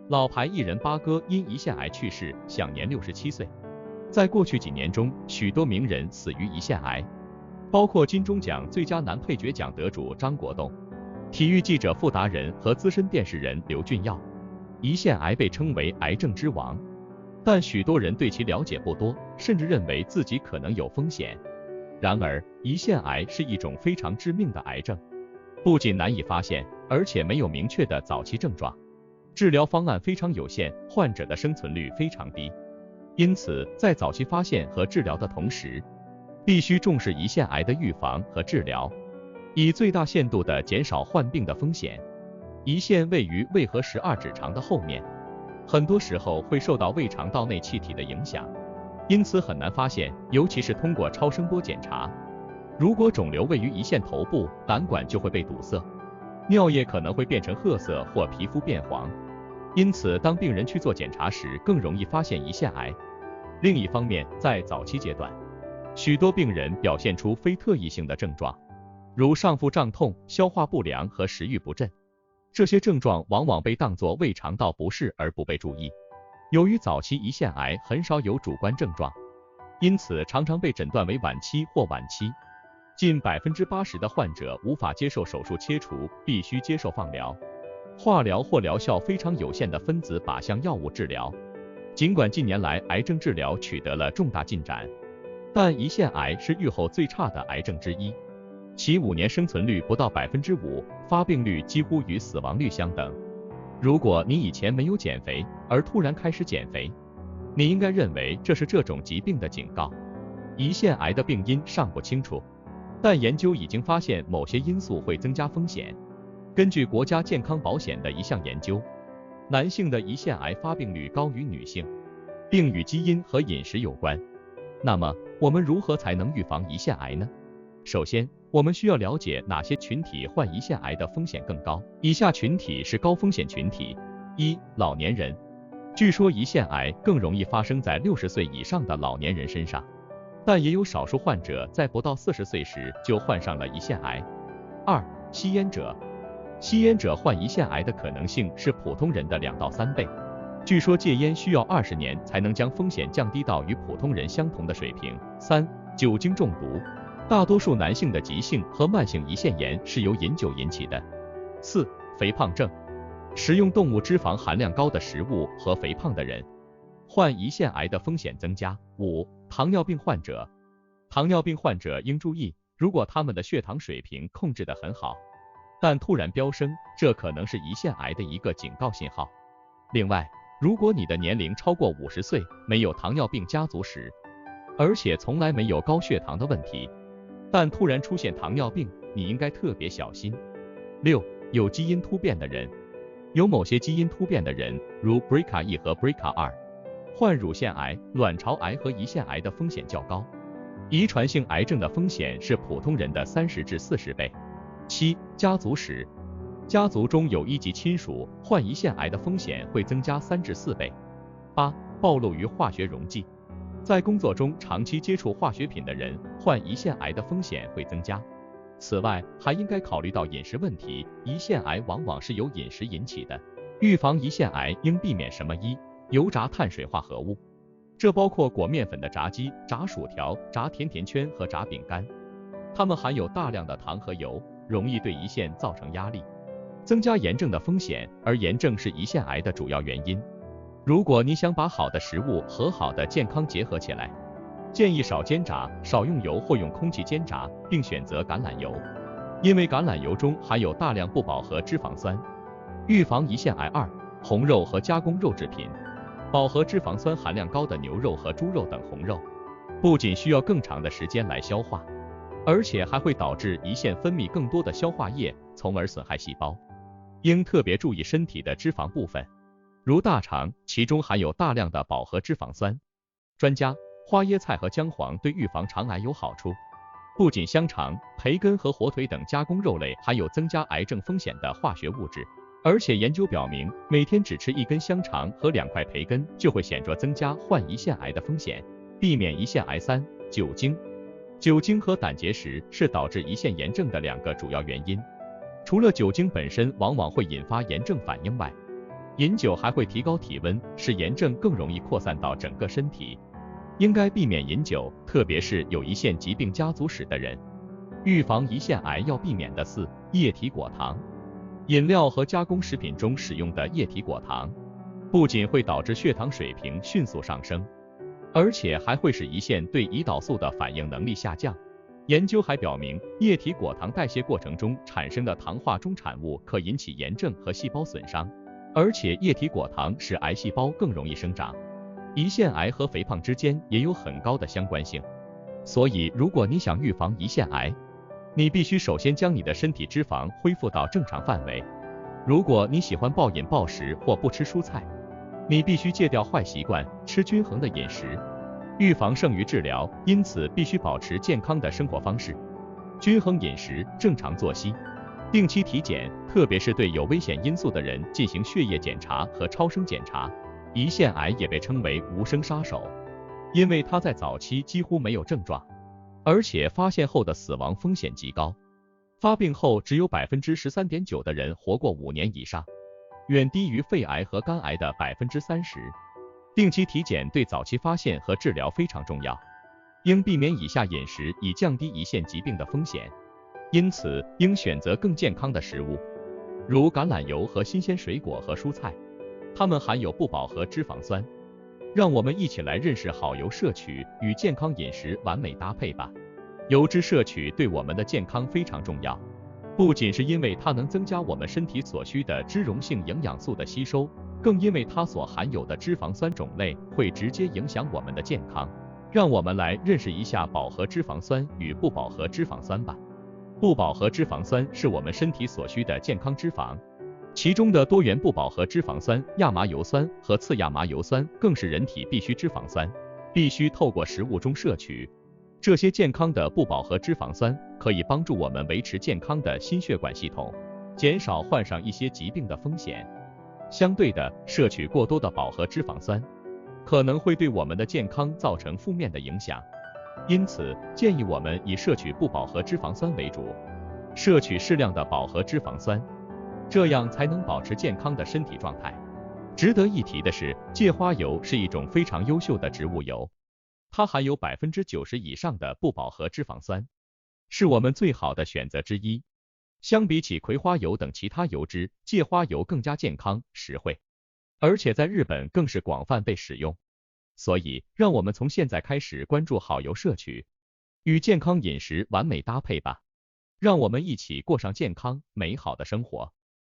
老牌艺人八哥因胰腺癌去世，享年67岁。在过去几年中，许多名人死于胰腺癌，包括金钟奖最佳男配角奖得主张国栋、体育记者傅达人和资深电视人刘俊耀。胰腺癌被称为癌症之王，但许多人对其了解不多，甚至认为自己可能有风险。然而，胰腺癌是一种非常致命的癌症，不仅难以发现，而且没有明确的早期症状。治疗方案非常有限，患者的生存率非常低，因此在早期发现和治疗的同时，必须重视胰腺癌的预防和治疗，以最大限度地减少患病的风险。胰腺位于胃和12指肠的后面，很多时候会受到胃肠道内气体的影响，因此很难发现，尤其是通过超声波检查。如果肿瘤位于胰腺头部，胆管就会被堵塞，尿液可能会变成褐色或皮肤变黄，因此当病人去做检查时，更容易发现胰腺癌。另一方面，在早期阶段，许多病人表现出非特异性的症状，如上腹胀痛、消化不良和食欲不振。这些症状往往被当作胃肠道不适而不被注意。由于早期胰腺癌很少有主观症状，因此常常被诊断为晚期或晚期。近80%的患者无法接受手术切除，必须接受放疗、化疗或疗效非常有限的分子靶向药物治疗。尽管近年来癌症治疗取得了重大进展，但胰腺癌是预后最差的癌症之一，其5年生存率不到5%，发病率几乎与死亡率相等。如果你以前没有减肥，而突然开始减肥，你应该认为这是这种疾病的警告。胰腺癌的病因尚不清楚，但研究已经发现某些因素会增加风险。根据国家健康保险的一项研究，男性的胰腺癌发病率高于女性，并与基因和饮食有关。那么，我们如何才能预防胰腺癌呢？首先，我们需要了解哪些群体患胰腺癌的风险更高。以下群体是高风险群体： 1. 老年人。据说胰腺癌更容易发生在60岁以上的老年人身上，但也有少数患者在不到40岁时就患上了胰腺癌。2. 吸烟者。吸烟者患胰腺癌的可能性是普通人的2到3倍。据说戒烟需要20年才能将风险降低到与普通人相同的水平。3. 酒精中毒。大多数男性的急性和慢性胰腺炎是由饮酒引起的。4. 肥胖症。食用动物脂肪含量高的食物和肥胖的人，患胰腺癌的风险增加。5. 糖尿病患者。糖尿病患者应注意，如果他们的血糖水平控制得很好，但突然飙升，这可能是胰腺癌的一个警告信号。另外，如果你的年龄超过50岁，没有糖尿病家族史，而且从来没有高血糖的问题，但突然出现糖尿病，你应该特别小心。6. 有基因突变的人。有某些基因突变的人，如 BRCA1 和 BRCA2，患乳腺癌、卵巢癌和胰腺癌的风险较高，遗传性癌症的风险是普通人的30至40倍。7. 家族史。家族中有1级亲属患胰腺癌的风险会增加3至4倍。8. 暴露于化学溶剂。在工作中长期接触化学品的人，患胰腺癌的风险会增加。此外，还应该考虑到饮食问题，胰腺癌往往是由饮食引起的。预防胰腺癌应避免什么？1. 油炸碳水化合物，这包括裹面粉的炸鸡、炸薯条、炸甜甜圈和炸饼干，它们含有大量的糖和油，容易对胰腺造成压力，增加炎症的风险，而炎症是胰腺癌的主要原因。如果你想把好的食物和好的健康结合起来，建议少煎炸，少用油或用空气煎炸，并选择橄榄油，因为橄榄油中含有大量不饱和脂肪酸。预防胰腺癌。2. 红肉和加工肉制品。饱和脂肪酸含量高的牛肉和猪肉等红肉，不仅需要更长的时间来消化，而且还会导致胰腺分泌更多的消化液，从而损害细胞。应特别注意身体的脂肪部分，如大肠，其中含有大量的饱和脂肪酸。专家：花椰菜和姜黄对预防肠癌有好处。不仅香肠、培根和火腿等加工肉类含有增加癌症风险的化学物质，而且研究表明，每天只吃1根香肠和2块培根，就会显著增加患胰腺癌的风险。避免胰腺癌。3、酒精。酒精和胆结石是导致胰腺炎症的2个主要原因。除了酒精本身往往会引发炎症反应外，饮酒还会提高体温，使炎症更容易扩散到整个身体。应该避免饮酒，特别是有胰腺疾病家族史的人。预防胰腺癌要避免的。4、液体果糖。饮料和加工食品中使用的液体果糖，不仅会导致血糖水平迅速上升，而且还会使胰腺对胰岛素的反应能力下降。研究还表明，液体果糖代谢过程中产生的糖化终产物可引起炎症和细胞损伤，而且液体果糖使癌细胞更容易生长。胰腺癌和肥胖之间也有很高的相关性，所以如果你想预防胰腺癌，你必须首先将你的身体脂肪恢复到正常范围。如果你喜欢暴饮暴食或不吃蔬菜，你必须戒掉坏习惯，吃均衡的饮食。预防胜于治疗，因此必须保持健康的生活方式，均衡饮食，正常作息，定期体检，特别是对有危险因素的人进行血液检查和超声检查。胰腺癌也被称为无声杀手，因为它在早期几乎没有症状，而且发现后的死亡风险极高，发病后只有 13.9% 的人活过5年以上，远低于肺癌和肝癌的 30%。定期体检对早期发现和治疗非常重要，应避免以下饮食以降低胰腺疾病的风险。因此，应选择更健康的食物，如橄榄油和新鲜水果和蔬菜，它们含有不饱和脂肪酸。让我们一起来认识好油摄取与健康饮食完美搭配吧。油脂摄取对我们的健康非常重要，不仅是因为它能增加我们身体所需的脂溶性营养素的吸收，更因为它所含有的脂肪酸种类会直接影响我们的健康。让我们来认识一下饱和脂肪酸与不饱和脂肪酸吧。不饱和脂肪酸是我们身体所需的健康脂肪，其中的多元不饱和脂肪酸、亚麻油酸和次亚麻油酸更是人体必需脂肪酸，必须透过食物中摄取。这些健康的不饱和脂肪酸可以帮助我们维持健康的心血管系统，减少患上一些疾病的风险。相对的，摄取过多的饱和脂肪酸可能会对我们的健康造成负面的影响，因此建议我们以摄取不饱和脂肪酸为主，摄取适量的饱和脂肪酸，这样才能保持健康的身体状态。值得一提的是，芥花油是一种非常优秀的植物油，它含有 90% 以上的不饱和脂肪酸，是我们最好的选择之一。相比起葵花油等其他油脂，芥花油更加健康、实惠，而且在日本更是广泛被使用。所以，让我们从现在开始关注好油摄取，与健康饮食完美搭配吧。让我们一起过上健康美好的生活。